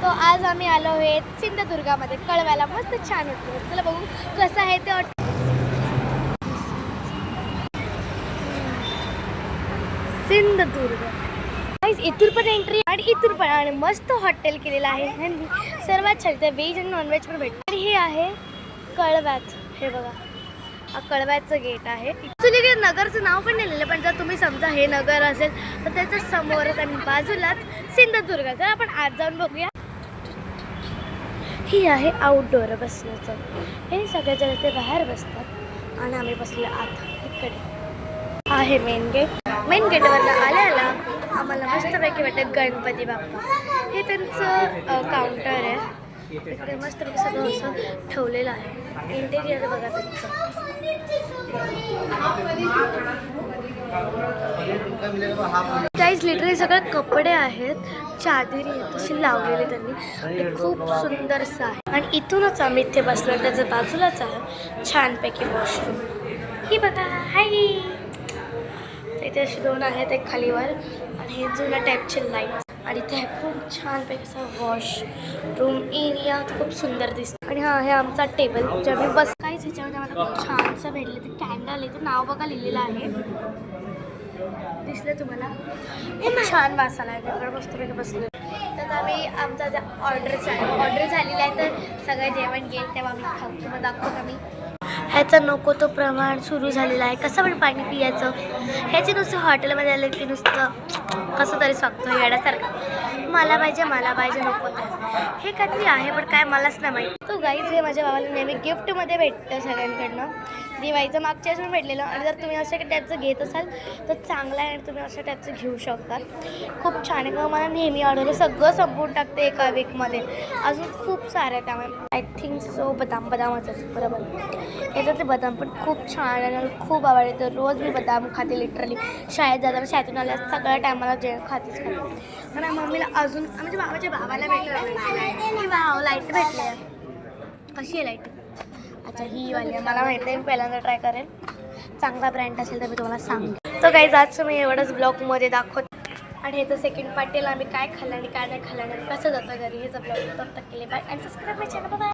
तो आज आम्ही आलो आहे सिंधुदुर्गामध्ये कळव्याला. मस्त छान होतं. चला बघू कसं आहे ते. सिंधुदुर्ग इथून पण एंट्री आणि इथून पण आणि मस्त हॉटेल केलेलं आहे आणि सर्वात छान ते व्हेज आणि नॉनव्हेज पण भेटतं. आणि हे आहे कळव्यात. हे बघा हा कळव्याचं गेट आहे. ॲक्च्युली नगरचं नाव पण लिहिलेलं, पण जर तुम्ही समजा हे नगर असेल तर त्याच्या समोरच आणि बाजूलाच सिंधुदुर्ग. तर आपण आज जाऊन बघूया. ही आहे आउटडोअर बसण्याचं. हे सगळे जण ते बाहेर बसतात आणि आम्ही बसलो आत. इकडे आहे मेन गेट. मेन गेटवरनं आल्याला आम्हाला मस्तपैकी वाटतं गणपती बाप्पा. हे त्यांचं काउंटर आहे. इकडे मस्तपैकी सगळं असं ठेवलेलं आहे. इंटेरियर बघा त्यांचं. गाईज लिटरली सगळे कपडे आहेत, चादरी आहेत तशी लावलेली त्यांनी. खूप सुंदरसं आहे. आणि इथूनच आम्ही इथे बसलो. त्याच्या बाजूलाच आहे छानपैकी वॉशरूम. ही बघा हाय. इथे असे दोन आहेत, एक खालीवर आणि हे जुन्या टाईपचे लाईट. आणि इथे खूप छानपैकी असं वॉशरूम एरिया खूप सुंदर दिसतं. आणि हा आहे आमचा टेबल जे आम्ही बस. काहीच ह्याच्यामध्ये मला खूप छानसं भेटलं. ते कॅन्डल आहे, ते नाव बघा लिहिलेलं आहे. दिसलं तुम्हाला? खूप छान वास आला आहे. मस्तपैकी बसलं. तर आम्ही आमचा ज्या ऑर्डर झालेला आहे तर सगळं जेवण घेईल तेव्हा आम्ही खाऊ. मग दाखवतो आम्ही. ह्याचं नको तो प्रमाण सुरू झालेला आहे. कसं पण पाणी पियाचं. ह्याची नुसतं हॉटेलमध्ये आलं की नुसतं कसं तरी स्वागतो येण्यासारखं. मला पाहिजे नको तर हे काहीतरी आहे, पण काय मलाच नाही माहीत. तो गाईज हे माझ्या भावाला नेहमी गिफ्टमध्ये भेटतं सगळ्यांकडनं. दिवाळीचं मागच्या वेळेस भेटलेलं. आणि जर तुम्ही अशा टाईपचं घेत असाल तर चांगलं आहे आणि तुम्ही अशा टाईपचं घेऊ शकता. खूप छान आहे. किंवा मला नेहमी ऑर्डर सगळं संपवून टाकते एका वीकमध्ये. अजून खूप सारं आहे त्यामुळे आय थिंक सो बदामच बरोबर. याच्यातले बदाम पण खूप छान आहे आणि खूप आवडते. तर रोज मी बदाम खाते लिटरली. शाळेत जाताना शाळेतून आल्यास सगळ्या टायमाला जेवण खातेच. आणि मम्मीला अजून माझ्या भावाला भेटलं. भाव लाईट भेटले. कशी आहे लाईट? अच्छा ही वाली आहे. मला माहिती आहे, मी पहिल्यांदा ट्राय करेन. चांगला ब्रँड असेल तर मी तुम्हाला सांगते. तर काही जास्त मी एवढंच ब्लॉगमध्ये दाखवते. आणि ह्याचं सेकंड पार्टीला आम्ही काय खाल्लं आणि काय नाही खाल्लं आणि कसं जातं घरी हेच ब्लॉग तब तक केले. बाय आणि सबस्क्राईब माय चॅनल. बाय.